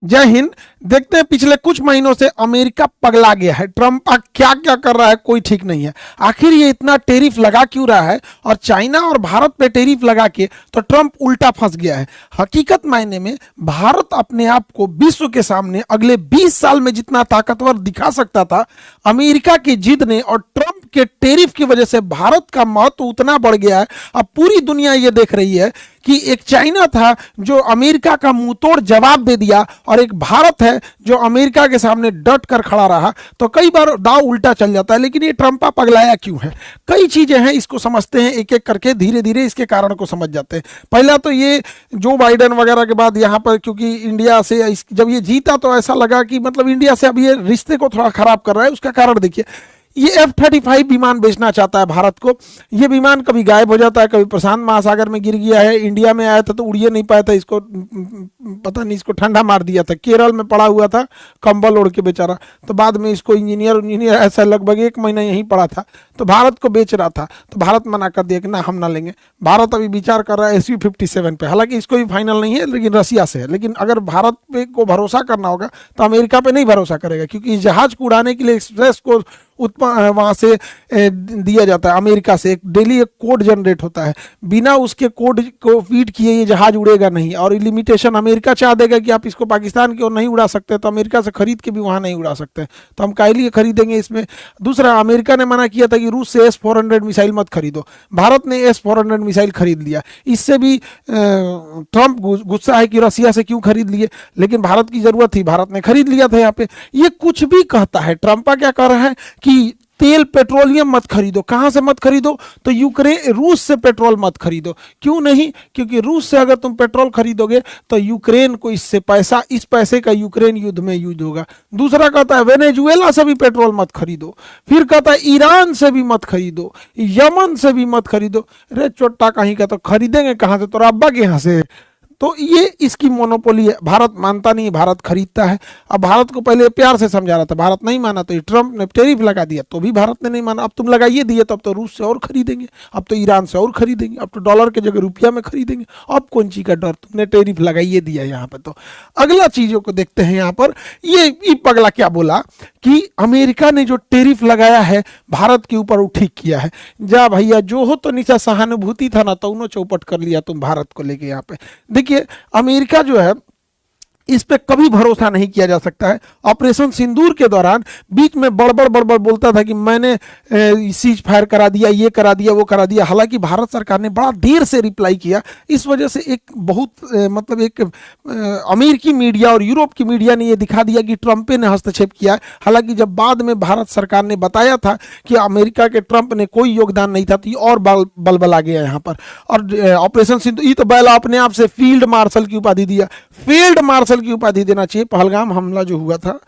जय हिंद। देखते हैं पिछले कुछ महीनों से अमेरिका पगला गया है। ट्रंप क्या क्या कर रहा है कोई ठीक नहीं है। आखिर ये इतना टेरिफ लगा क्यों रहा है, और चाइना और भारत पे टेरिफ लगा के तो ट्रंप उल्टा फंस गया है। हकीकत मायने में भारत अपने आप को विश्व के सामने अगले 20 साल में जितना ताकतवर दिखा सकता था, अमेरिका की जिद ने और ट्रंप के टेरिफ की वजह से भारत का महत्व उतना बढ़ गया है। अब पूरी दुनिया ये देख रही है कि एक चाइना था जो अमेरिका का मुंह तोड़ जवाब दे दिया, और एक भारत है जो अमेरिका के सामने डट कर खड़ा रहा। तो कई बार दाव उल्टा चल जाता है। लेकिन ये ट्रंपा पगलाया क्यों है, कई चीजें हैं, इसको समझते हैं एक एक करके, धीरे धीरे इसके कारण को समझ जाते हैं। पहला तो ये जो बाइडेन वगैरह के बाद यहाँ पर, क्योंकि इंडिया से जब ये जीता तो ऐसा लगा कि मतलब इंडिया से अब ये रिश्ते को थोड़ा खराब कर रहा है। उसका कारण देखिए, ये F-35 विमान बेचना चाहता है भारत को। ये विमान कभी गायब हो जाता है, कभी प्रशांत महासागर में गिर गया है। इंडिया में आया था तो उड़िए नहीं पाया था, इसको पता नहीं, इसको ठंडा मार दिया था। केरल में पड़ा हुआ था कंबल ओढ़ के बेचारा, तो बाद में इसको इंजीनियर ऐसा लगभग 1 महीना यहीं पड़ा था, तो भारत को बेच रहा था। तो भारत मना कर दिया कि ना, हम ना लेंगे। भारत अभी विचार कर रहा है SU-57 पे, हालांकि इसको भी फाइनल नहीं है, लेकिन रसिया से है। लेकिन अगर भारत पे को भरोसा करना होगा तो अमेरिका पे नहीं भरोसा करेगा, क्योंकि इस जहाज को उड़ाने के लिए एक्सप्रेस को वहां से दिया जाता है अमेरिका से। एक डेली एक कोड जनरेट होता है, बिना उसके कोड को फीड किए ये जहाज उड़ेगा नहीं। और लिमिटेशन अमेरिका चाह देगा कि आप इसको पाकिस्तान की ओर नहीं उड़ा सकते, तो अमेरिका से खरीद के भी वहां नहीं उड़ा सकते, तो हम काहे लिए खरीदेंगे इसमें। दूसरा, अमेरिका ने मना किया था कि रूस से S-400 मिसाइल मत खरीदो, भारत ने S-400 मिसाइल खरीद लिया। इससे भी ट्रंप गुस्सा है कि रसिया से क्यों खरीद लिए, लेकिन भारत की जरूरत थी, भारत ने खरीद लिया था। यहाँ पे ये कुछ भी कहता है। ट्रंपा क्या कह रहा है कि तेल पेट्रोलियम मत खरीदो। कहां से मत खरीदो, तो यूक्रेन, रूस से पेट्रोल मत खरीदो। क्यों नहीं, क्योंकि रूस से अगर तुम पेट्रोल खरीदोगे तो यूक्रेन को इससे पैसा, इस पैसे का यूक्रेन युद्ध में यूज होगा। दूसरा कहता है वेनेजुएला से भी पेट्रोल मत खरीदो। फिर कहता है ईरान से भी मत खरीदो, यमन से भी मत खरीदो। अरे चोट्टा कहीं का, तो खरीदेंगे कहां से, तो अब्बा के यहां से। तो ये इसकी मोनोपोली है। भारत मानता नहीं, भारत खरीदता है। अब भारत को पहले प्यार से समझा रहा था, भारत नहीं माना, तो ट्रंप ने टैरिफ लगा दिया तो भी भारत ने नहीं माना। अब तुम लगाइए दिए तो अब तो रूस से और खरीदेंगे, अब तो ईरान से और खरीदेंगे, अब तो डॉलर की जगह रुपया में खरीदेंगे। अब कौन चीज का डर, तुमने टैरिफ लगाइए दिया यहाँ पे। तो अगला चीजों को देखते हैं यहाँ पर। ये पगला क्या बोला कि अमेरिका ने जो टैरिफ लगाया है भारत के ऊपर, वो ठीक किया है। जा भैया, जो हो तो नीचा सहानुभूति था ना, तो उन्होंने चौपट कर लिया तुम भारत को लेके यहाँ पे। देखिए, अमेरिका जो है, इस पे कभी भरोसा नहीं किया जा सकता है। ऑपरेशन सिंदूर के दौरान बीच में बड़बड़ बोलता था कि मैंने सीज फायर करा दिया, ये करा दिया, वो करा दिया। हालांकि भारत सरकार ने बड़ा देर से रिप्लाई किया। इस वजह से एक बहुत मतलब एक अमेरिकी मीडिया और यूरोप की मीडिया ने यह दिखा दिया कि ट्रंप ने हस्तक्षेप किया है। हालांकि जब बाद में भारत सरकार ने बताया था कि अमेरिका के ट्रंप ने कोई योगदान नहीं था, तो ये और बलबला गया यहाँ पर। और ऑपरेशन सिंदूर, ये तो बैला अपने आप से फील्ड मार्शल की उपाधि दिया। फील्ड मार्शल की उपाधि देना चाहिए। पहलगाम हमला जो हुआ था,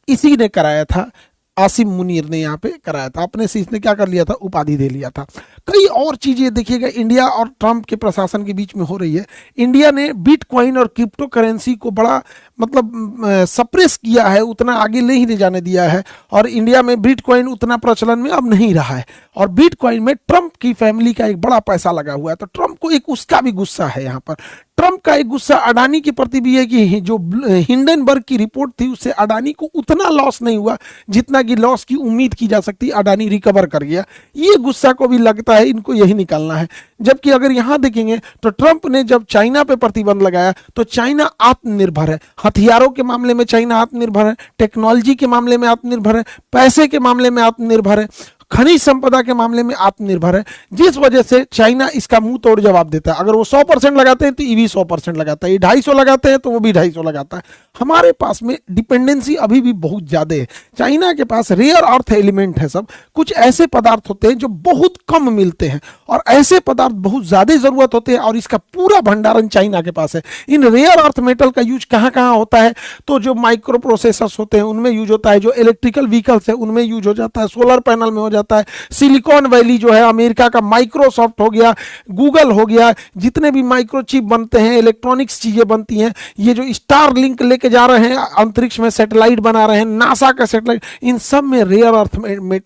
इसी ने कराया था, आसिम मुनीर ने यहाँ पे कराया था। अपने से इसने क्या कर लिया था, उपाधि दे लिया था। कई और चीजें देखिएगा इंडिया और ट्रंप के प्रशासन के बीच में हो रही है। इंडिया ने बिटकॉइन और क्रिप्टो करेंसी को बड़ा मतलब सप्रेस किया है, उतना आगे नहीं ले जाने दिया है। और इंडिया में बिटकॉइन उतना प्रचलन में अब नहीं रहा है। और बिटकॉइन में ट्रंप की फैमिली का एक बड़ा पैसा लगा हुआ है, तो ट्रंप को एक उसका भी गुस्सा है यहाँ पर। ट्रंप का एक गुस्सा अडानी के प्रति भी है कि जो हिंडनबर्ग की रिपोर्ट थी, उससे अडानी को उतना लॉस नहीं हुआ जितना कि लॉस की उम्मीद की जा सकती। अडानी रिकवर कर गया। ये गुस्सा को भी लगता है इनको यही निकालना है। जबकि अगर यहां देखेंगे तो ट्रंप ने जब चाइना पे प्रतिबंध लगाया, तो चाइना आत्मनिर्भर है। हथियारों के मामले में चाइना आत्मनिर्भर है, टेक्नोलॉजी के मामले में आत्मनिर्भर है, पैसे के मामले में आत्मनिर्भर है, खनिज संपदा के मामले में आत्मनिर्भर है। जिस वजह से चाइना इसका मुंह तोड़ जवाब देता है। अगर वो 100% लगाते हैं तो ये भी 100% लगाता है, ये 250 लगाते हैं तो वो भी 250 लगाता है। हमारे पास में डिपेंडेंसी अभी भी बहुत ज्यादा है। चाइना के पास रेयर अर्थ एलिमेंट है, सब कुछ ऐसे पदार्थ होते हैं जो बहुत कम मिलते हैं, और ऐसे पदार्थ बहुत ज्यादा जरूरत होते हैं, और इसका पूरा भंडारण चाइना के पास है। इन रेयर अर्थ मेटल का यूज कहाँ कहाँ होता है, तो जो माइक्रो प्रोसेसर्स होते हैं उनमें यूज होता है, जो इलेक्ट्रिकल व्हीकल्स है उनमें यूज हो जाता है, सोलर पैनल में हो जाता है। सिलिकॉन वैली जो है अमेरिका का, माइक्रोसॉफ्ट हो गया, गूगल हो गया, जितने भी माइक्रोचिप बनते हैं, इलेक्ट्रॉनिक्स चीजें बनती हैं, ये जो स्टार लिंक लेके जा रहे हैं अंतरिक्ष में, सैटेलाइट बना रहे हैं, नासा का सैटेलाइट, इन सब में रेयर अर्थ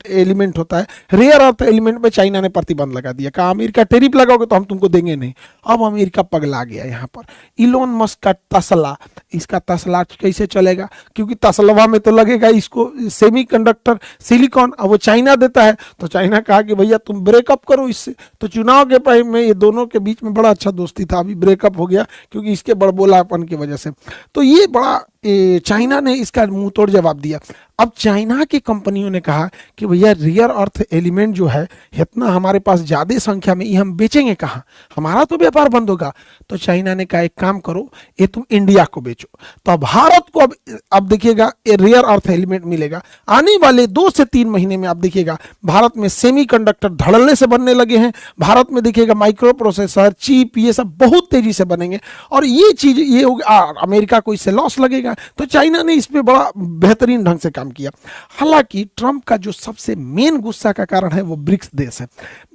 एलिमेंट होता है। रेयर अर्थ एलिमेंट पे चाइना ने प्रतिबंध लगा दिया, कहा अमेरिका टैरिफ लगाओगे तो हम तुमको देंगे नहीं। अब अमेरिका पगला गया यहाँ पर। इलोन मस्क का तस्ला, इसका तस्ला कैसे चलेगा, क्योंकि तस्लवा में तो लगेगा इसको सेमीकंडक्टर सिलिकॉन, अब वो चाइना देता है, तो चाइना कहा कि भैया तुम ब्रेकअप करो इससे। तो चुनाव के टाइम में ये दोनों के बीच में बड़ा अच्छा दोस्ती था, अभी ब्रेकअप हो गया क्योंकि इसके बड़बोलापन की वजह से। तो ये बड़ा चाइना ने इसका मुंह तोड़ जवाब दिया। अब चाइना की कंपनियों ने कहा कि भैया रियर अर्थ एलिमेंट जो है इतना हमारे पास ज्यादा संख्या में, ये हम बेचेंगे कहाँ, हमारा तो व्यापार बंद होगा। तो चाइना ने कहा एक काम करो, ये तुम इंडिया को बेचो। तो भारत को अब देखिएगा रियर अर्थ एलिमेंट मिलेगा। आने वाले 2 से 3 महीने में आप देखिएगा भारत में सेमीकंडक्टर धड़ल्ले से बनने लगे हैं। भारत में देखिएगा माइक्रो प्रोसेसर, चिप, ये सब बहुत तेजी से बनेंगे और ये चीज ये अमेरिका को इससे लॉस लगेगा। तो चाइना ने इस पे बड़ा बेहतरीन ढंग से काम किया। हालांकि ट्रंप का जो सबसे मेन गुस्सा का कारण है वो ब्रिक्स देश है।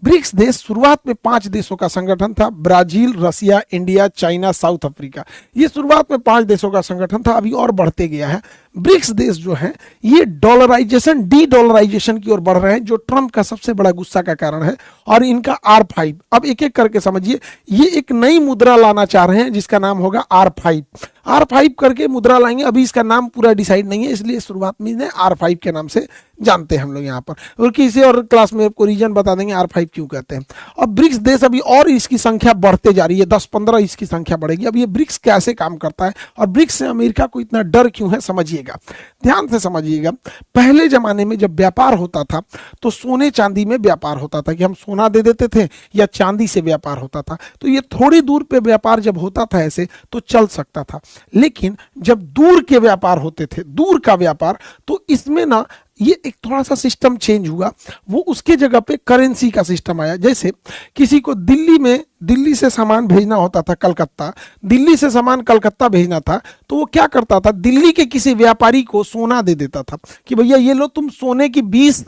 ब्रिक्स देश शुरुआत में 5 देशों का संगठन था, ब्राजील, रसिया, इंडिया, चाइना, साउथ अफ्रीका। ये शुरुआत में 5 देशों का संगठन था, अभी और बढ़ते गया है। ब्रिक्स देश जो है ये डॉलराइजेशन, डी डॉलराइजेशन की ओर बढ़ रहे हैं, जो ट्रंप का सबसे बड़ा गुस्सा का कारण है। और इनका R5, अब एक एक करके समझिए, ये एक नई मुद्रा लाना चाह रहे हैं जिसका नाम होगा R5। R5 करके मुद्रा लाएंगे, अभी इसका नाम पूरा डिसाइड नहीं है, इसलिए शुरुआत में इन्हें R5 के नाम से जानते हैं हम लोग यहाँ पर, और किसी और क्लास में आपको रीजन बता देंगे R5 क्यों कहते हैं। अब ब्रिक्स देश अभी और इसकी संख्या बढ़ते जा रही है, 10-15 इसकी संख्या बढ़ेगी। अब ये ब्रिक्स कैसे काम करता है और ब्रिक्स से अमेरिका को इतना डर क्यों है, समझिएगा, ध्यान से समझिएगा। पहले जमाने में जब व्यापार होता था तो सोने चांदी में व्यापार होता था, कि हम सोना दे देते थे या चांदी से व्यापार होता था। तो ये थोड़ी दूर पे व्यापार जब होता था ऐसे तो चल सकता था। लेकिन जब दूर के व्यापार होते थे, दूर का व्यापार, तो इसमें ना ये एक थोड़ा सा सिस्टम चेंज हुआ। वो उसके जगह पे करेंसी का सिस्टम आया। जैसे किसी को दिल्ली से सामान भेजना होता था कलकत्ता, दिल्ली से सामान कलकत्ता भेजना था, तो वो क्या करता था, दिल्ली के किसी व्यापारी को सोना दे देता था कि भैया ये लो, तुम सोने की 20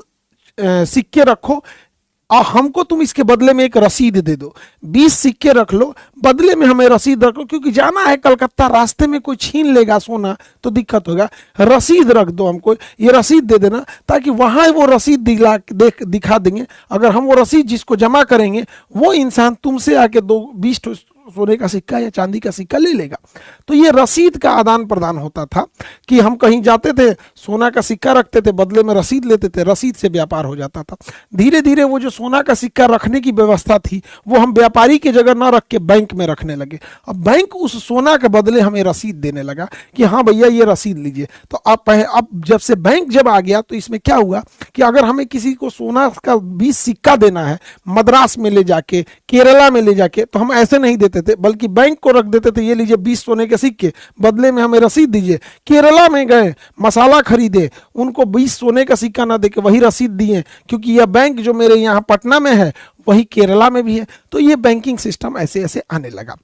सिक्के रखो और हमको तुम इसके बदले में एक रसीद दे दो। 20 सिक्के रख लो, बदले में हमें रसीद रख लो, क्योंकि जाना है कलकत्ता, रास्ते में कोई छीन लेगा सोना तो दिक्कत होगा। रसीद रख दो हमको, ये रसीद दे देना, ताकि वहां वो रसीद दिखा देंगे। अगर हम वो रसीद जिसको जमा करेंगे वो इंसान तुमसे आके 20 सोने का सिक्का या चांदी का सिक्का ले लेगा। तो ये रसीद का आदान प्रदान होता था कि हम कहीं जाते थे, सोना का सिक्का रखते थे, बदले में रसीद लेते थे, रसीद से व्यापार हो जाता था। धीरे धीरे वो जो सोना का सिक्का रखने की व्यवस्था थी वो हम व्यापारी की जगह ना रख के बैंक में रखने लगे। अब बैंक उस सोना के बदले हमें रसीद देने लगा कि हाँ भैया ये रसीद लीजिए। तो अब जब से बैंक जब आ गया तो इसमें क्या हुआ कि अगर हमें किसी को सोना का 20 सिक्का देना है मद्रास में ले जाके, केरला में ले जाके, तो हम ऐसे नहीं देते थे, बल्कि बैंक को रख देते थे, ये लीजिए 20 सोने के सिक्के, बदले में हमें रसीद दीजिए। केरला में गए, मसाला खरीदे, उनको 20 सोने का सिक्का ना देके वही रसीद दिए, क्योंकि यह बैंक जो मेरे यहाँ पटना में है वही केरला में भी है। तो ये बैंकिंग सिस्टम ऐसे ऐसे आने लगा।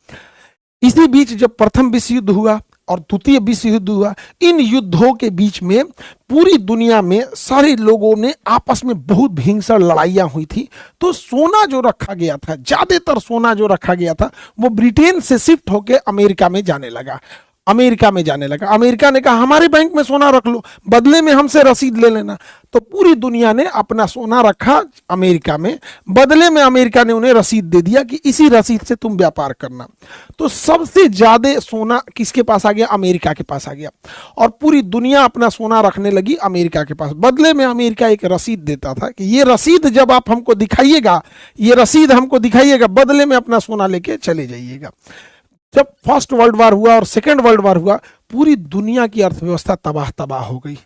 इसी बीच जब प्रथम विश्व युद्ध हुआ और द्वितीय विश्व युद्ध हुआ, इन युद्धों के बीच में पूरी दुनिया में सारे लोगों ने आपस में बहुत भीषण लड़ाइयां हुई थी। तो सोना जो रखा गया था, ज्यादातर सोना जो रखा गया था वो ब्रिटेन से शिफ्ट होकर अमेरिका में जाने लगा। अमेरिका ने कहा हमारे बैंक में सोना रख लो, बदले में हमसे रसीद ले लेना। तो पूरी दुनिया ने अपना सोना रखा अमेरिका में, बदले में अमेरिका ने उन्हें रसीद दे दिया कि इसी रसीद से तुम व्यापार करना। तो सबसे ज्यादा सोना किसके पास आ गया, अमेरिका के पास आ गया, और पूरी दुनिया अपना सोना रखने लगी अमेरिका के पास। बदले में अमेरिका एक रसीद देता था कि ये रसीद जब आप हमको दिखाइएगा, ये रसीद हमको दिखाइएगा, बदले में अपना सोना लेके चले जाइएगा। जब फर्स्ट वर्ल्ड वार हुआ और सेकेंड वर्ल्ड वार हुआ, पूरी दुनिया की अर्थव्यवस्था तबाह हो गई,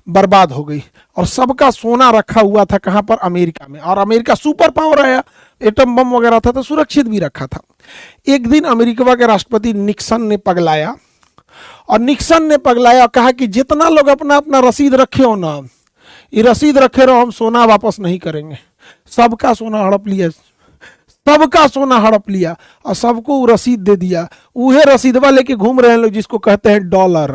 बर्बाद हो गई, और सबका सोना रखा हुआ था कहां पर, अमेरिका में। और अमेरिका सुपर पावर आया, एटम बम वगैरह था तो सुरक्षित भी रखा था। एक दिन अमेरिका के राष्ट्रपति निक्सन ने पगलाया, और कहा कि जितना लोग अपना अपना रसीद रखे हो ना, ये रसीद रखे रहो, हम सोना वापस नहीं करेंगे। सबका सोना हड़प लिया, सबका सोना हड़प लिया और सबको रसीद दे दिया। उहे रसीदवा लेके घूम रहे हैं लोग जिसको कहते हैं डॉलर।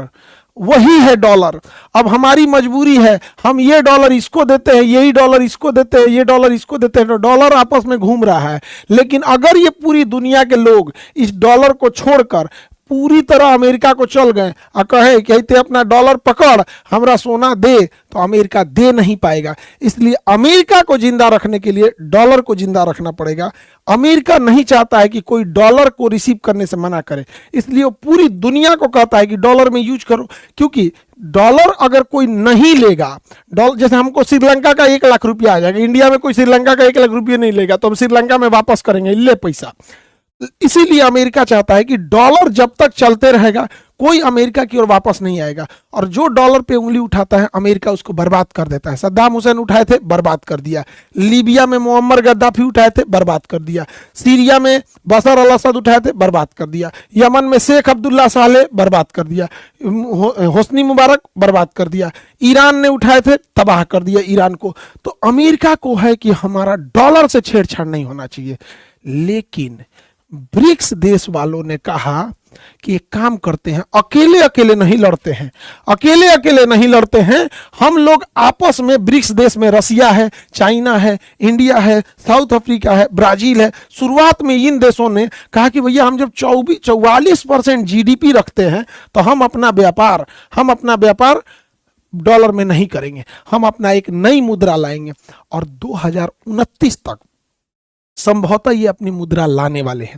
वही है डॉलर। अब हमारी मजबूरी है, हम ये डॉलर इसको देते हैं, यही डॉलर इसको देते हैं, ये डॉलर इसको देते हैं, तो डॉलर आपस में घूम रहा है। लेकिन अगर ये पूरी दुनिया के लोग इस डॉलर को छोड़कर पूरी तरह अमेरिका को चल गए और कहे कि ते अपना डॉलर पकड़ हमरा सोना दे, तो अमेरिका दे नहीं पाएगा। इसलिए अमेरिका को जिंदा रखने के लिए डॉलर को जिंदा रखना पड़ेगा। अमेरिका नहीं चाहता है कि कोई डॉलर को रिसीव करने से मना करे, इसलिए वो पूरी दुनिया को कहता है कि डॉलर में यूज करो। क्योंकि डॉलर अगर कोई नहीं लेगा, डॉलर जैसे हमको श्रीलंका का 1 लाख रुपया आ जाएगा, इंडिया में कोई श्रीलंका का 1 लाख रुपया नहीं लेगा, तो हम श्रीलंका में वापस करेंगे, ले पैसा। इसीलिए अमेरिका चाहता है कि डॉलर जब तक चलते रहेगा कोई अमेरिका की ओर वापस नहीं आएगा, और जो डॉलर पे उंगली उठाता है अमेरिका उसको बर्बाद कर देता है। सद्दाम हुसैन उठाए थे, बर्बाद कर दिया। लीबिया में मुअम्मर गद्दाफी उठाए थे, बर्बाद कर दिया। सीरिया में बशर अल असद उठाए थे, बर्बाद कर दिया। यमन में शेख अब्दुल्ला सालेह, बर्बाद कर दिया। होस्नी मुबारक, बर्बाद कर दिया। ईरान ने उठाए थे, तबाह कर दिया ईरान को। तो अमेरिका को है कि हमारा डॉलर से छेड़छाड़ नहीं होना चाहिए। लेकिन ब्रिक्स देश वालों ने कहा कि एक काम करते हैं, अकेले अकेले नहीं लड़ते हैं, अकेले अकेले नहीं लड़ते हैं, हम लोग आपस में ब्रिक्स देश में रसिया है, चाइना है, इंडिया है, साउथ अफ्रीका है, ब्राजील है। शुरुआत में इन देशों ने कहा कि भैया हम जब 44% जीडीपी रखते हैं तो हम अपना व्यापार डॉलर में नहीं करेंगे, हम अपना एक नई मुद्रा लाएंगे। और 2029 तक संभवतः ये अपनी मुद्रा लाने वाले हैं।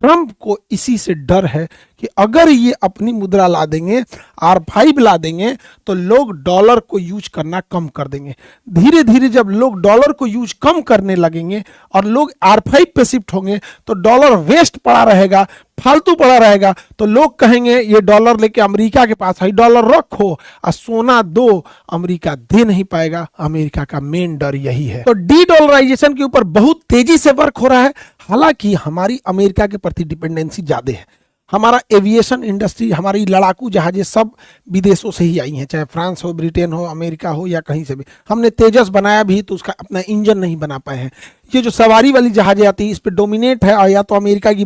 ट्रंप को इसी से डर है कि अगर ये अपनी मुद्रा ला देंगे, R5 ला देंगे, तो लोग डॉलर को यूज करना कम कर देंगे। धीरे धीरे जब लोग डॉलर को यूज कम करने लगेंगे और लोग R5 पे शिफ्ट होंगे, तो डॉलर वेस्ट पड़ा रहेगा, फालतू पड़ा रहेगा। तो लोग कहेंगे ये डॉलर लेके अमेरिका के पास है, डॉलर रखो और सोना दो, अमेरिका दे नहीं पाएगा। अमेरिका का मेन डर यही है। तो डी डॉलराइजेशन के ऊपर बहुत तेजी से वर्क हो रहा है। हालांकि हमारी अमेरिका के प्रति डिपेंडेंसी ज्यादा है। हमारा एविएशन इंडस्ट्री, हमारी लड़ाकू जहाजें सब विदेशों से ही आई हैं, चाहे फ्रांस हो, ब्रिटेन हो, अमेरिका हो या कहीं से भी। हमने तेजस बनाया भी तो उसका अपना इंजन नहीं बना पाए हैं। ये जो सवारी वाली जहाजें आती है इस पे डोमिनेट है, और या तो अमेरिका की